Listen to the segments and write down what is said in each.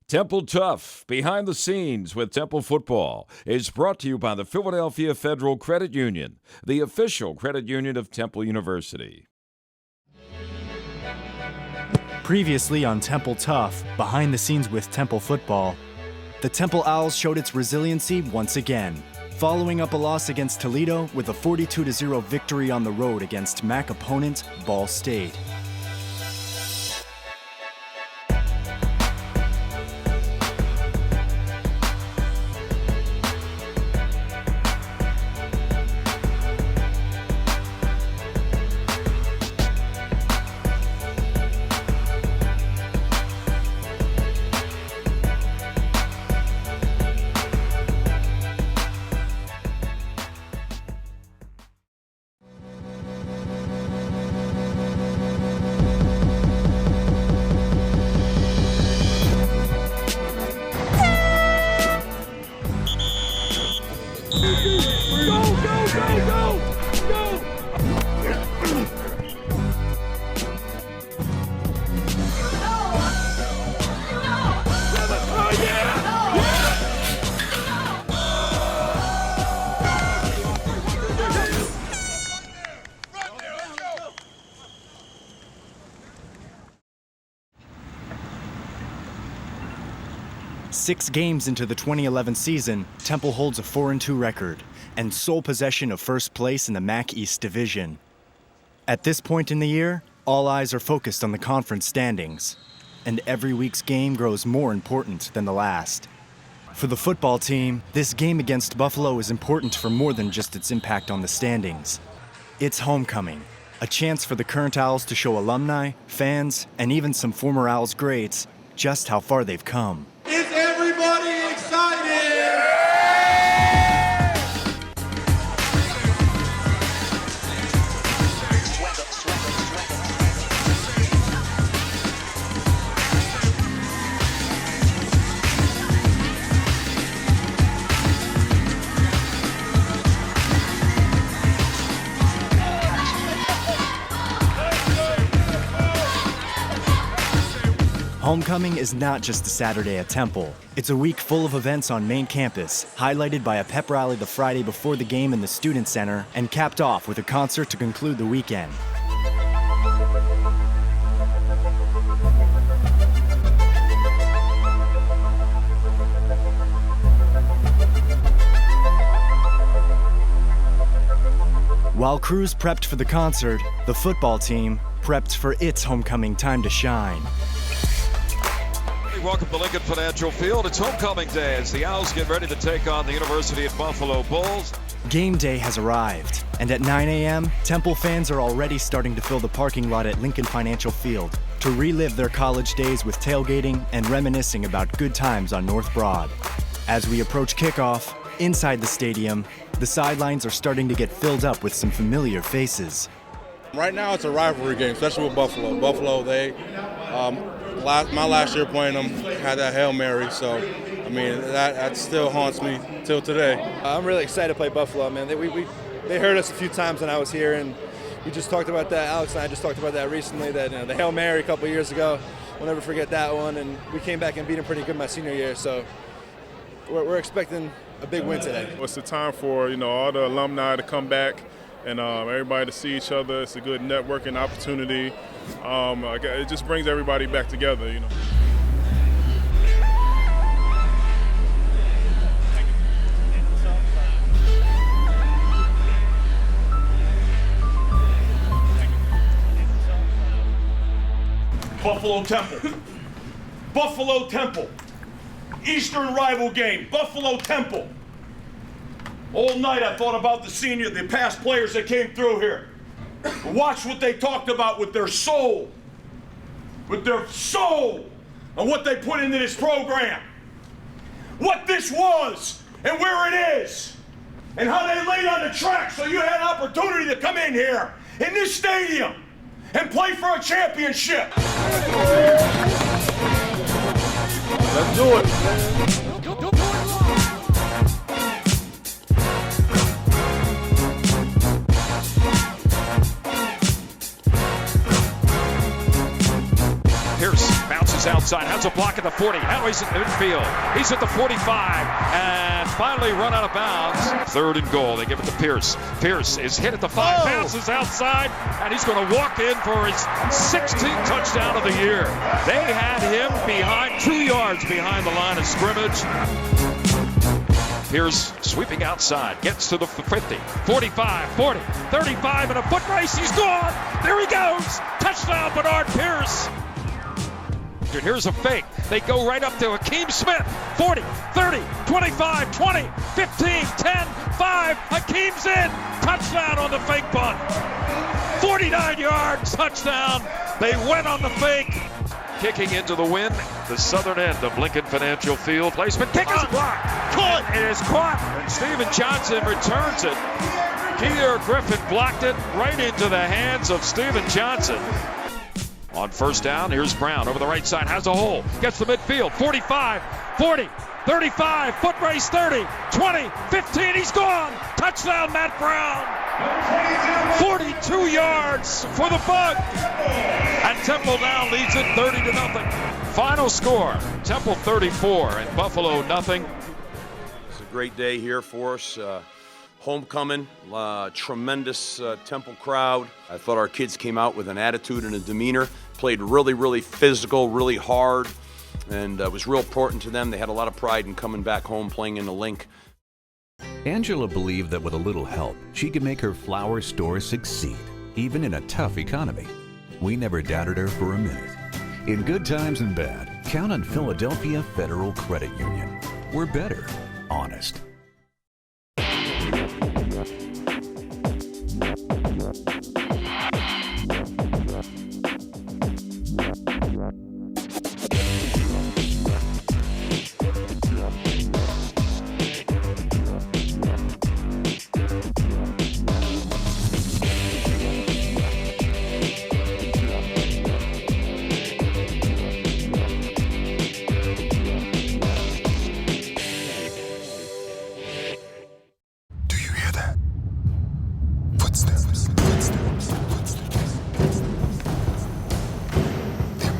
Temple TUFF, Behind the Scenes with Temple Football, is brought to you by the Philadelphia Federal Credit Union, the official credit union of Temple University. Previously on Temple TUFF, Behind the Scenes with Temple Football, the Temple Owls showed its resiliency once again, following up a loss against Toledo with a 42-0 victory on the road against MAC opponent Ball State. Six games into the 2011 season, Temple holds a 4-2 record and sole possession of first place in the MAC East Division. At this point in the year, all eyes are focused on the conference standings, and every week's game grows more important than the last. For the football team, this game against Buffalo is important for more than just its impact on the standings. It's homecoming, a chance for the current Owls to show alumni, fans, and even some former Owls greats just how far they've come. Is everybody excited? Homecoming is not just a Saturday at Temple. It's a week full of events on main campus, highlighted by a pep rally the Friday before the game in the Student Center, and capped off with a concert to conclude the weekend. While crews prepped for the concert, the football team prepped for its homecoming time to shine. Welcome to Lincoln Financial Field. It's homecoming day as the Owls get ready to take on the University of Buffalo Bulls. Game day has arrived, and at 9 a.m., Temple fans are already starting to fill the parking lot at Lincoln Financial Field to relive their college days with tailgating and reminiscing about good times on North Broad. As we approach kickoff, inside the stadium, the sidelines are starting to get filled up with some familiar faces. Right now, it's a rivalry game, especially with Buffalo. Buffalo, my last year playing them had that Hail Mary, so I mean that still haunts me till today. I'm really excited to play Buffalo, man. They hurt us a few times when I was here, and we just talked about that. Alex and I just talked about that recently. That the Hail Mary a couple years ago, we'll never forget that one. And we came back and beat them pretty good my senior year, so we're expecting a big win today. It's the time for all the alumni to come back and everybody to see each other. It's a good networking opportunity. It just brings everybody back together, Buffalo Temple. Buffalo Temple. Eastern rival game. Buffalo Temple. All night I thought about the past players that came through here. Watch what they talked about with their soul. With their soul. And what they put into this program. What this was and where it is. And how they laid on the track so you had an opportunity to come in here in this stadium and play for a championship. Let's do it. Pierce bounces out inside, has a block at the 40. Now he's in midfield. He's at the 45, and finally run out of bounds. 3rd and goal. They give it to Pierce. Pierce is hit at the 5, bounces outside, and he's going to walk in for his 16th touchdown of the year. They had him behind 2 yards behind the line of scrimmage. Pierce sweeping outside, gets to the 50, 45, 40, 35, and a foot race. He's gone. There he goes. Touchdown, Bernard Pierce. Here's a fake. They go right up to Hakeem Smith. 40, 30, 25, 20, 15, 10, 5. Hakeem's in. Touchdown on the fake punt. 49 yards. Touchdown. They went on the fake. Kicking into the wind, the southern end of Lincoln Financial Field. Placement kick is blocked. Caught. It is caught. And Steven Johnson returns it. Keir Griffin blocked it right into the hands of Steven Johnson. On 1st down, here's Brown over the right side, has a hole, gets to midfield, 45, 40, 35, foot race 30, 20, 15, he's gone. Touchdown, Matt Brown. 42 yards for the Bug. And Temple now leads it 30-0. Final score, Temple 34 and Buffalo nothing. It's a great day here for us. Homecoming, tremendous Temple crowd. I thought our kids came out with an attitude and a demeanor, played really, really physical, really hard, and it was real important to them. They had a lot of pride in coming back home, playing in the Link. Angela believed that with a little help, she could make her flower store succeed, even in a tough economy. We never doubted her for a minute. In good times and bad, count on Philadelphia Federal Credit Union. We're better, honest.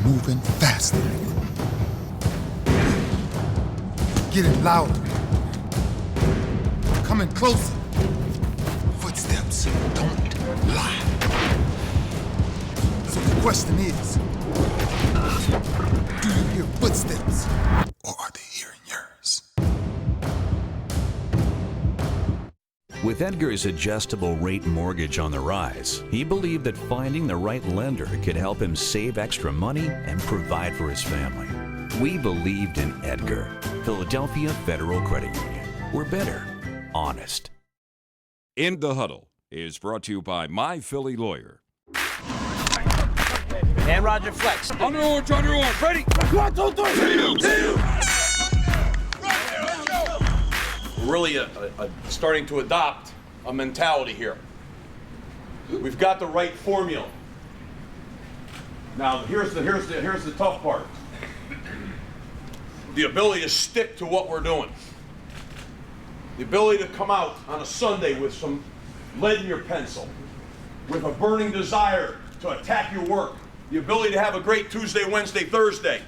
Moving faster. Getting louder. Coming closer. Footsteps don't lie. So the question is, do you hear footsteps, or are they hearing yours? With Edgar's adjustable rate mortgage on the rise, he believed that finding the right lender could help him save extra money and provide for his family. We believed in Edgar. Philadelphia Federal Credit Union. We're better, honest. In the Huddle is brought to you by My Philly Lawyer. And Roger flex. Under orange, ready? 1, 2, 3. Really starting to adopt a mentality here. We've got the right formula. Now here's the tough part. The ability to stick to what we're doing. The ability to come out on a Sunday with some lead in your pencil, with a burning desire to attack your work. The ability to have a great Tuesday, Wednesday, Thursday.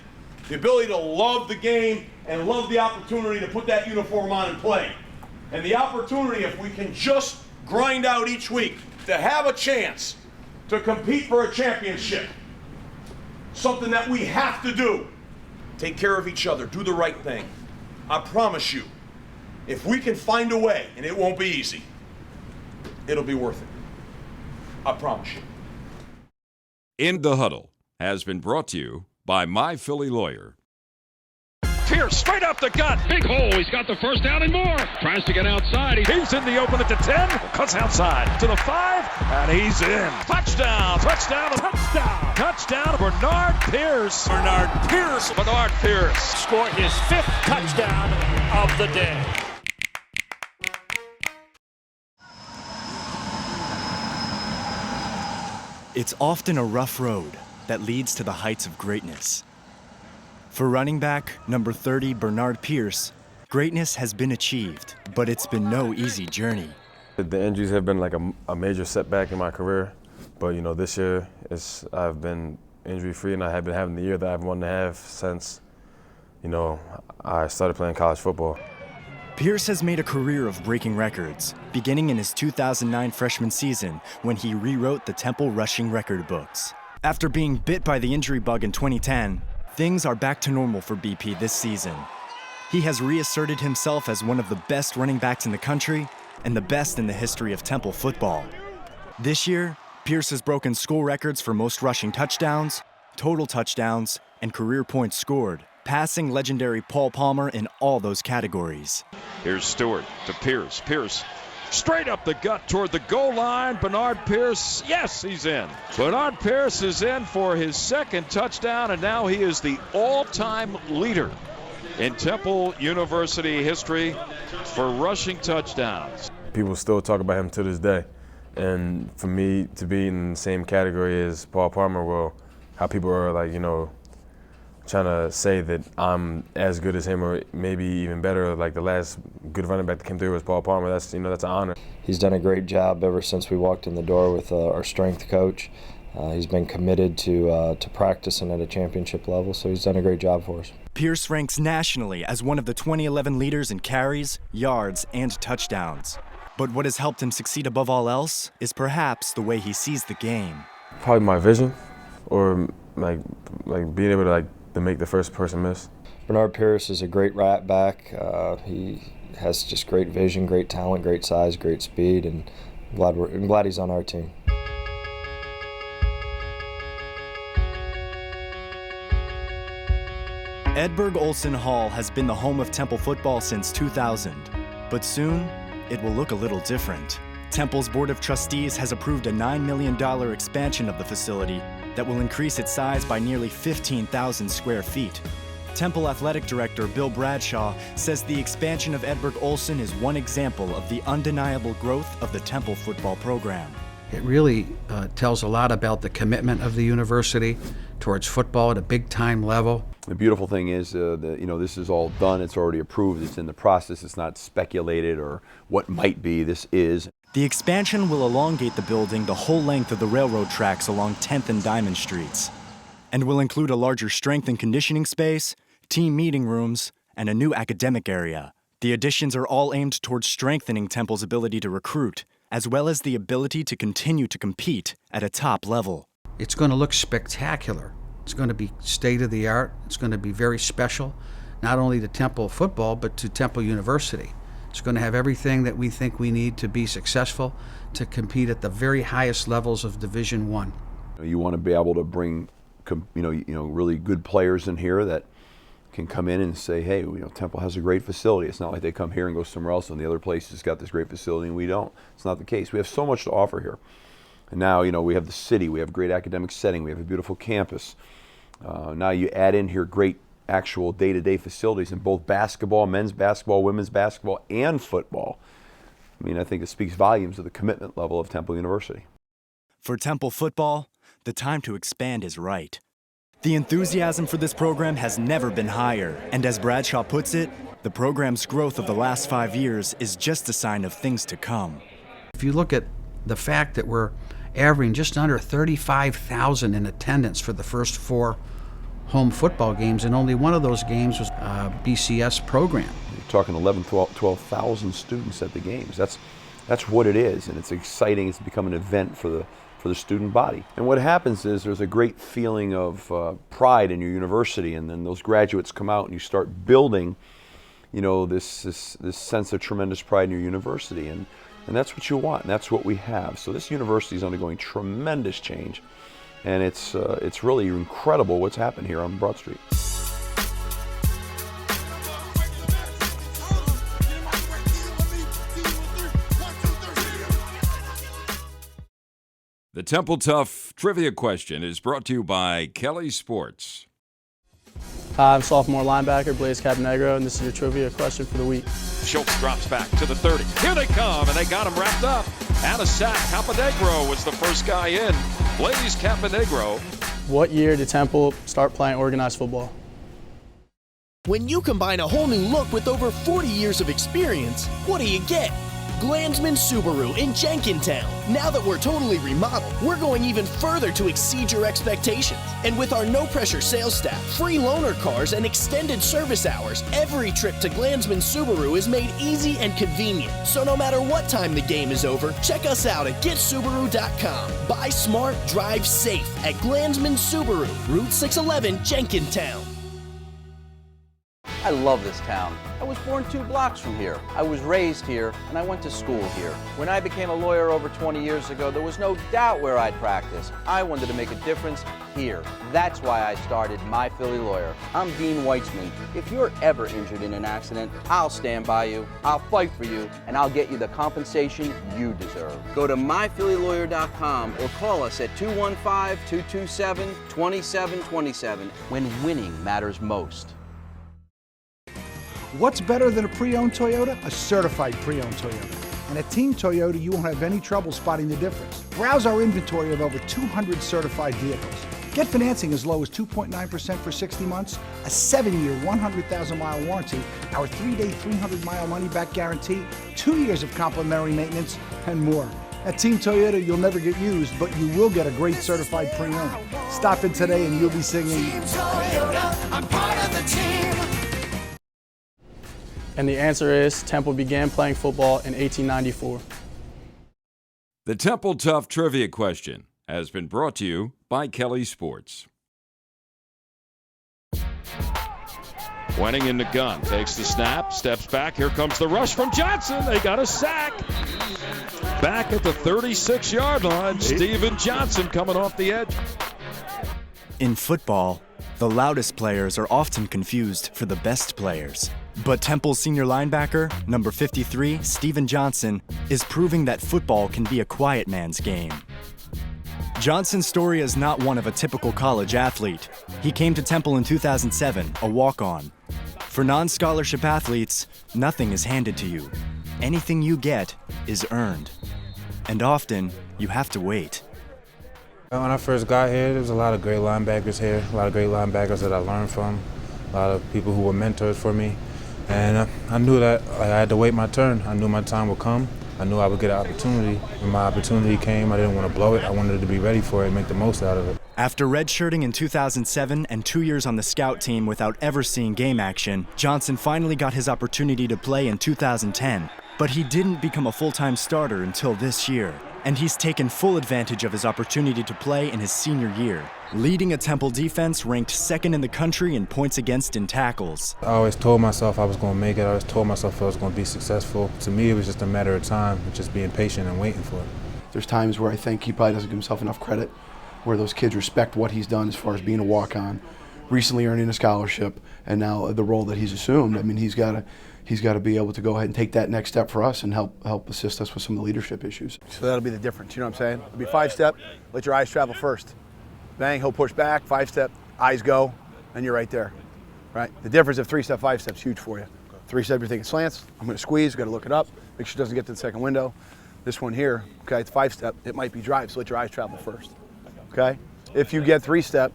The ability to love the game and love the opportunity to put that uniform on and play. And the opportunity, if we can just grind out each week, to have a chance to compete for a championship. Something that we have to do. Take care of each other, do the right thing. I promise you, if we can find a way, and it won't be easy, it'll be worth it. I promise you. In the Huddle has been brought to you by My Philly Lawyer. Pierce straight up the gut. Big hole. He's got the first down and more. Tries to get outside. He's in the open at the 10. Cuts outside to the 5. And he's in. Touchdown. Touchdown. Touchdown. Touchdown. Bernard Pierce. Bernard Pierce. Bernard Pierce. Scored his 5th touchdown of the day. It's often a rough road that leads to the heights of greatness. For running back, number 30, Bernard Pierce, greatness has been achieved, but it's been no easy journey. The injuries have been like a major setback in my career, but this year I've been injury-free, and I have been having the year that I've wanted to have since, I started playing college football. Pierce has made a career of breaking records, beginning in his 2009 freshman season when he rewrote the Temple rushing record books. After being bit by the injury bug in 2010, things are back to normal for BP this season. He has reasserted himself as one of the best running backs in the country and the best in the history of Temple football. This year, Pierce has broken school records for most rushing touchdowns, total touchdowns, and career points scored, passing legendary Paul Palmer in all those categories. Here's Stewart to Pierce. Pierce straight up the gut toward the goal line. Bernard Pierce, yes, he's in. Bernard Pierce is in for his second touchdown, and now he is the all-time leader in Temple University history for rushing touchdowns. People still talk about him to this day. And for me to be in the same category as Paul Palmer, well, how people are trying to say that I'm as good as him or maybe even better, like the last good running back that came through was Paul Palmer. That's an honor. He's done a great job ever since we walked in the door with our strength coach. He's been committed to practicing at a championship level, so he's done a great job for us. Pierce ranks nationally as one of the 2011 leaders in carries, yards, and touchdowns. But what has helped him succeed above all else is perhaps the way he sees the game. Probably my vision, or like being able to make the first person miss. Bernard Pierce is a great right back. He has just great vision, great talent, great size, great speed, and I'm glad he's on our team. Edberg Olson Hall has been the home of Temple football since 2000, but soon it will look a little different. Temple's Board of Trustees has approved a $9 million expansion of the facility that will increase its size by nearly 15,000 square feet. Temple Athletic Director Bill Bradshaw says the expansion of Edberg Olson is one example of the undeniable growth of the Temple football program. It really tells a lot about the commitment of the university towards football at a big-time level. The beautiful thing is this is all done, it's already approved, it's in the process, it's not speculated or what might be, this is. The expansion will elongate the building the whole length of the railroad tracks along 10th and Diamond Streets, and will include a larger strength and conditioning space, team meeting rooms, and a new academic area. The additions are all aimed towards strengthening Temple's ability to recruit, as well as the ability to continue to compete at a top level. It's going to look spectacular. It's going to be state-of-the-art. It's going to be very special, not only to Temple football, but to Temple University. It's going to have everything that we think we need to be successful, to compete at the very highest levels of Division I. You want to be able to bring, really good players in here that can come in and say, hey, Temple has a great facility. It's not like they come here and go somewhere else and the other place has got this great facility and we don't. It's not the case. We have so much to offer here. And now, we have the city, we have a great academic setting, we have a beautiful campus. Now you add in here great actual day-to-day facilities in both basketball, men's basketball, women's basketball, and football. I think it speaks volumes of the commitment level of Temple University. For Temple football, the time to expand is right. The enthusiasm for this program has never been higher, and as Bradshaw puts it, the program's growth of the last 5 years is just a sign of things to come. If you look at the fact that we're averaging just under 35,000 in attendance for the first 4 home football games, and only one of those games was a BCS program. You're talking 12,000 students at the games. That's what it is, and it's exciting. It's become an event for the student body. And what happens is there's a great feeling of pride in your university, and then those graduates come out and you start building, this sense of tremendous pride in your university, and that's what you want, and that's what we have. So this university is undergoing tremendous change, and it's really incredible what's happened here on Broad Street. The Temple TUFF Trivia Question is brought to you by Kelly Sports. Hi, I'm sophomore linebacker Blaise Caponegro, and this is your trivia question for the week. Schultz drops back to the 30. Here they come, and they got him wrapped up. And a sack. Caponegro was the first guy in. Blaise Caponegro. What year did Temple start playing organized football? When you combine a whole new look with over 40 years of experience, what do you get? Glanzman Subaru in Jenkintown. Now that we're totally remodeled, we're going even further to exceed your expectations. And with our no-pressure sales staff, free loaner cars, and extended service hours, every trip to Glanzman Subaru is made easy and convenient. So no matter what time the game is over, check us out at getsubaru.com. Buy smart, drive safe at Glanzman Subaru, Route 611, Jenkintown. I love this town. I was born 2 blocks from here. I was raised here, and I went to school here. When I became a lawyer over 20 years ago, there was no doubt where I'd practice. I wanted to make a difference here. That's why I started My Philly Lawyer. I'm Dean Weitzman. If you're ever injured in an accident, I'll stand by you, I'll fight for you, and I'll get you the compensation you deserve. Go to myphillylawyer.com or call us at 215-227-2727 when winning matters most. What's better than a pre-owned Toyota? A certified pre-owned Toyota. And at Team Toyota, you won't have any trouble spotting the difference. Browse our inventory of over 200 certified vehicles. Get financing as low as 2.9% for 60 months, a 7-year, 100,000-mile warranty, our 3-day, 300-mile money-back guarantee, 2 years of complimentary maintenance, and more. At Team Toyota, you'll never get used, but you will get a great certified pre-owned. Stop in today and you'll be singing, Team Toyota, I'm part of the team. And the answer is Temple began playing football in 1894. The Temple TUFF Trivia Question has been brought to you by Kelly Sports. Wenning in the gun, takes the snap, steps back. Here comes the rush from Johnson. They got a sack. Back at the 36-yard line, Steven Johnson coming off the edge. In football, the loudest players are often confused for the best players. But Temple's senior linebacker, number 53, Steven Johnson, is proving that football can be a quiet man's game. Johnson's story is not one of a typical college athlete. He came to Temple in 2007, a walk-on. For non-scholarship athletes, nothing is handed to you. Anything you get is earned. And often, you have to wait. When I first got here, there was a lot of great linebackers here, a lot of great linebackers that I learned from, a lot of people who were mentors for me. And I knew that I had to wait my turn. I knew my time would come. I knew I would get an opportunity. When my opportunity came, I didn't want to blow it. I wanted to be ready for it and make the most out of it. After redshirting in 2007 and 2 years on the scout team without ever seeing game action, Johnson finally got his opportunity to play in 2010. But he didn't become a full-time starter until this year. And he's taken full advantage of his opportunity to play in his senior year, leading a Temple defense ranked second in the country in points against and tackles. I always told myself I was going to make it. I always told myself I was going to be successful. To me, it was just a matter of time, just being patient and waiting for it. There's times where I think he probably doesn't give himself enough credit, where those kids respect what he's done as far as being a walk-on, recently earning a scholarship, and now the role that he's assumed. I mean, he's got to be able to go ahead and take that next step for us and help assist us with some of the leadership issues. So that'll be the difference, you know what I'm saying? It'll be 5-step, let your eyes travel first. Bang, he'll push back, 5-step, eyes go, and you're right there, right? The difference of 3-step, 5-step's huge for you. 3-step, you're thinking slants, I'm gonna squeeze, gotta look it up, make sure it doesn't get to the second window. This one here, okay, it's 5-step, it might be drive, so let your eyes travel first, okay? If you get 3-step,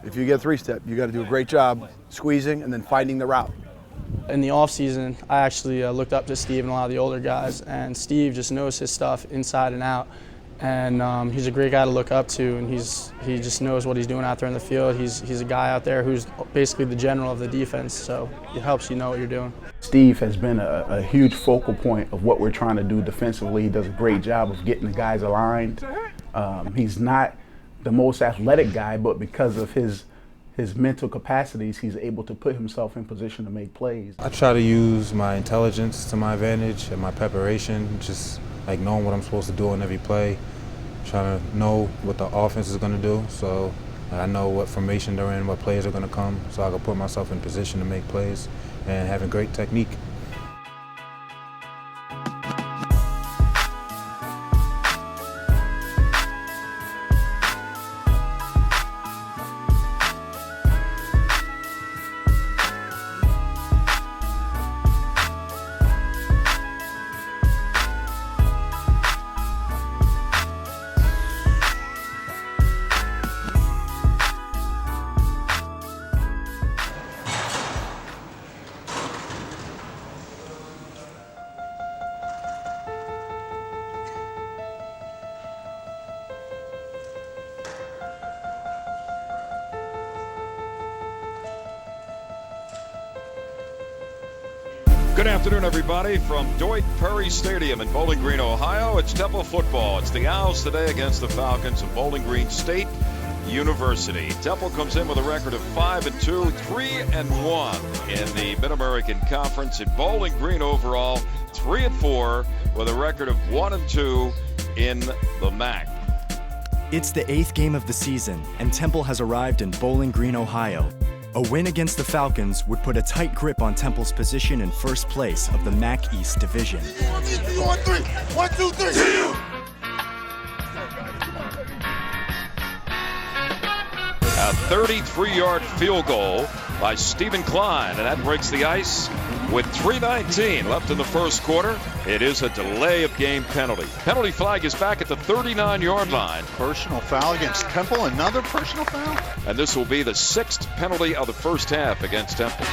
you gotta do a great job squeezing and then finding the route. In the offseason, I actually looked up to Steve and a lot of the older guys, and Steve just knows his stuff inside and out. And he's a great guy to look up to, and he just knows what he's doing out there in the field. He's a guy out there who's basically the general of the defense, so it helps you know what you're doing. Steve has been a huge focal point of what we're trying to do defensively. He does a great job of getting the guys aligned. He's not the most athletic guy, but because of his mental capacities, he's able to put himself in position to make plays. I try to use my intelligence to my advantage and my preparation, just like knowing what I'm supposed to do on every play, trying to know what the offense is going to do, so I know what formation they're in, what plays are going to come, so I can put myself in position to make plays and having great technique. Good afternoon, everybody. From Dwight Perry Stadium in Bowling Green, Ohio, it's Temple football. It's the Owls today against the Falcons of Bowling Green State University. Temple comes in with a record of 5-2, 3-1 in the Mid-American Conference. In Bowling Green overall, 3-4 with a record of 1-2 in the MAC. It's the 8th game of the season, and Temple has arrived in Bowling Green, Ohio. A win against the Falcons would put a tight grip on Temple's position in first place of the MAC East Division. 1, 2, 3. 1, 2, 3. A 33-yard field goal by Stephen Klein, and that breaks the ice with 3:19 left in the first quarter. It is a delay of game penalty. Penalty flag is back at the 39-yard line. Personal foul against Temple, another personal foul? And this will be the 6th penalty of the first half against Temple.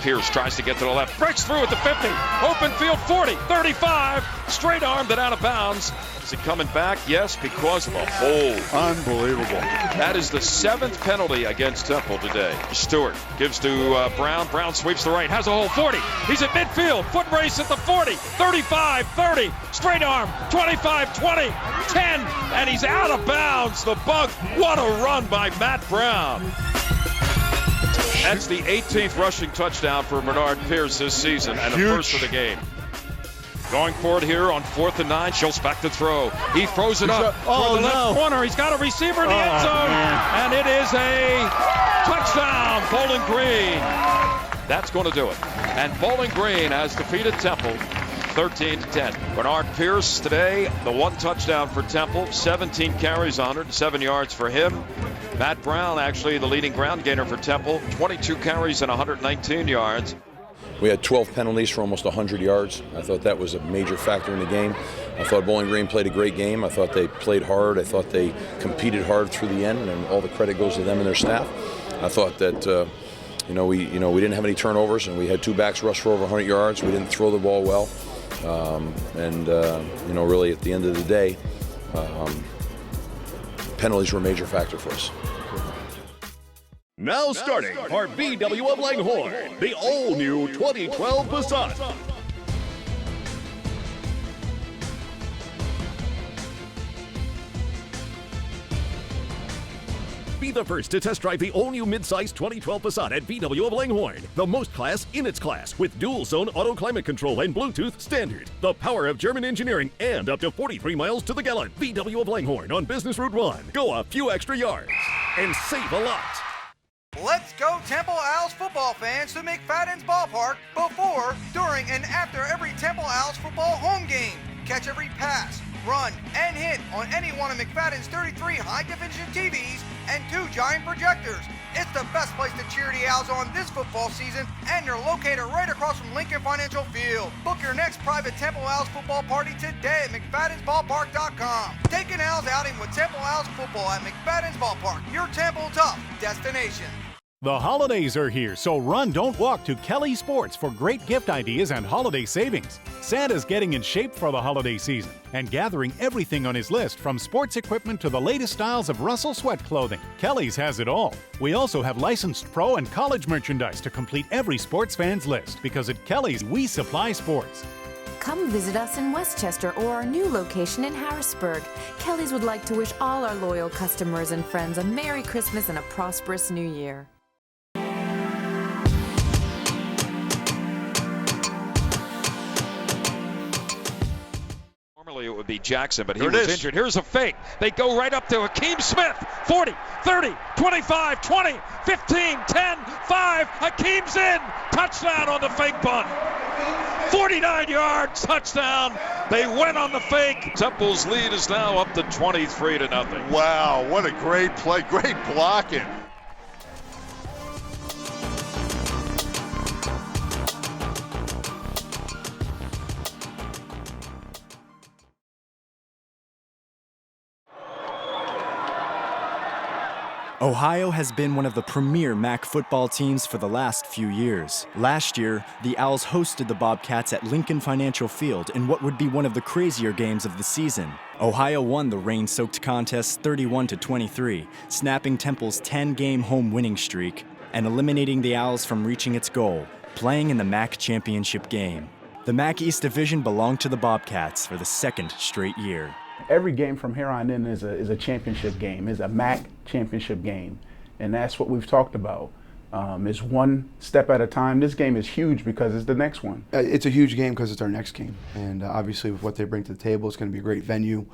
Pierce tries to get to the left, breaks through at the 50, open field 40, 35, straight armed and out of bounds. Is it coming back? Yes, because of a hold. Unbelievable. That is the 7th penalty against Temple today. Stewart gives to Brown. Brown sweeps the right, has a hold 40. He's at midfield, foot race at the 40, 35, 30, straight arm, 25, 20, 10, and he's out of bounds. The Bug, what a run by Matt Brown. That's the 18th rushing touchdown for Bernard Pierce this season and the first of the game. Going forward here on 4th and 9, Schultz back to throw. He throws it up toward the left corner. He's got a receiver in the end zone, and it is a touchdown, Bowling Green. That's going to do it. And Bowling Green has defeated Temple 13-10. Bernard Pierce today, the 1 touchdown for Temple, 17 carries, 107 yards for him. Matt Brown, actually the leading ground gainer for Temple, 22 carries and 119 yards. We had 12 penalties for almost 100 yards. I thought that was a major factor in the game. I thought Bowling Green played a great game. I thought they played hard. I thought they competed hard through the end, and all the credit goes to them and their staff. I thought that we didn't have any turnovers, and we had 2 backs rush for over 100 yards. We didn't throw the ball well, really at the end of the day, penalties were a major factor for us. Now starting for VW of Langhorne, the all-new 2012 Passat. Be the first to test drive the all-new mid-size 2012 Passat at VW of Langhorne. The most class in its class, with dual-zone auto climate control and Bluetooth standard. The power of German engineering and up to 43 miles to the gallon. VW of Langhorne on Business Route 1. Go a few extra yards and save a lot. Let's go Temple Owls football fans to McFadden's Ballpark before, during, and after every Temple Owls football home game. Catch every pass, run, and hit on any one of McFadden's 33 high-definition TVs and 2 giant projectors. It's the best place to cheer the Owls on this football season, and they're located right across from Lincoln Financial Field. Book your next private Temple Owls football party today at McFaddensBallpark.com. Take an Owls outing with Temple Owls football at McFadden's Ballpark, your Temple Tough destination. The holidays are here, so run, don't walk to Kelly Sports for great gift ideas and holiday savings. Santa's getting in shape for the holiday season and gathering everything on his list, from sports equipment to the latest styles of Russell Sweat clothing. Kelly's has it all. We also have licensed pro and college merchandise to complete every sports fan's list, because at Kelly's, we supply sports. Come visit us in Westchester or our new location in Harrisburg. Kelly's would like to wish all our loyal customers and friends a Merry Christmas and a prosperous New Year. It would be Jackson, but he was injured. Here's a fake. They go right up to Hakeem Smith. 40, 30, 25, 20, 15, 10, 5. Hakeem's in. Touchdown on the fake punt. 49 yards, touchdown. They went on the fake. Temple's lead is now up to 23-0. Wow, what a great play. Great blocking. Ohio has been one of the premier MAC football teams for the last few years. Last year, the Owls hosted the Bobcats at Lincoln Financial Field in what would be one of the crazier games of the season. Ohio won the rain-soaked contest 31-23, snapping Temple's 10-game home winning streak and eliminating the Owls from reaching its goal, playing in the MAC championship game. The MAC East Division belonged to the Bobcats for the second straight year. Every game from here on in is a championship game, is a MAC championship game. And that's what we've talked about. Is one step at a time. This game is huge because it's the next one. It's a huge game because it's our next game, and obviously with what they bring to the table, it's going to be a great venue.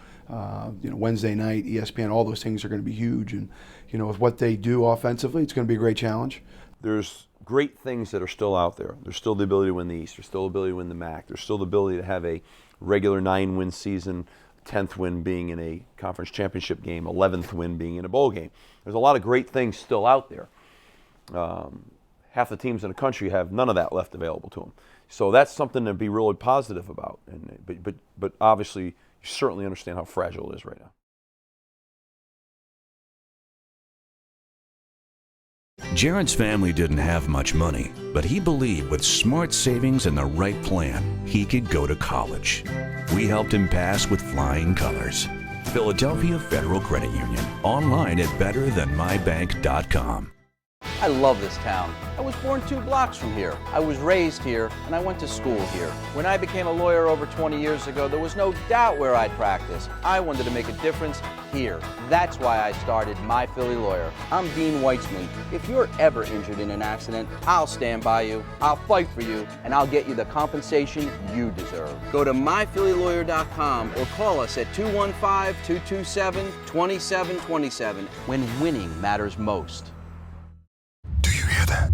Wednesday night, ESPN, all those things are going to be huge, and with what they do offensively, it's going to be a great challenge. There's great things that are still out there. There's still the ability to win the East. There's still the ability to win the MAC. There's still the ability to have a regular 9-win season, 10th win being in a conference championship game, 11th win being in a bowl game. There's a lot of great things still out there. Half the teams in the country have none of that left available to them. So that's something to be really positive about. But obviously, you certainly understand how fragile it is right now. Jared's family didn't have much money, but he believed with smart savings and the right plan, he could go to college. We helped him pass with flying colors. Philadelphia Federal Credit Union. Online at betterthanmybank.com. I love this town. I was born 2 blocks from here. I was raised here, and I went to school here. When I became a lawyer over 20 years ago, there was no doubt where I'd practice. I wanted to make a difference here. That's why I started My Philly Lawyer. I'm Dean Weitzman. If you're ever injured in an accident, I'll stand by you, I'll fight for you, and I'll get you the compensation you deserve. Go to myphillylawyer.com or call us at 215-227-2727 when winning matters most. Do you hear that?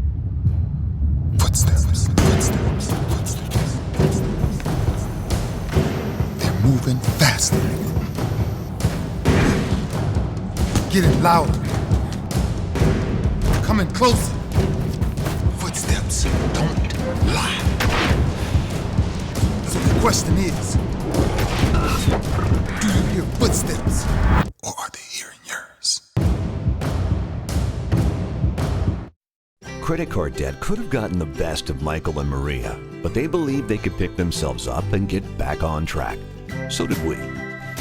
Footsteps, footsteps, footsteps. They're moving faster. Getting louder. Coming closer. Footsteps don't lie. So the question is, do you hear footsteps? Or are they hearing yours? Credit card debt could have gotten the best of Michael and Maria, but they believed they could pick themselves up and get back on track. So did we.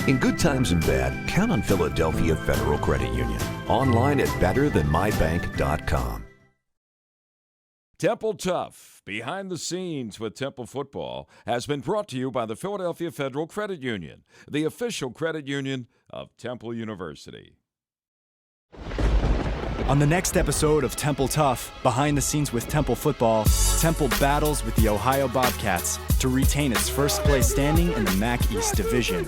In good times and bad, count on Philadelphia Federal Credit Union. Online at betterthanmybank.com. Temple TUFF, behind the scenes with Temple football, has been brought to you by the Philadelphia Federal Credit Union, the official credit union of Temple University. On the next episode of Temple TUFF, behind the scenes with Temple football, Temple battles with the Ohio Bobcats to retain its first place standing in the MAC East Division.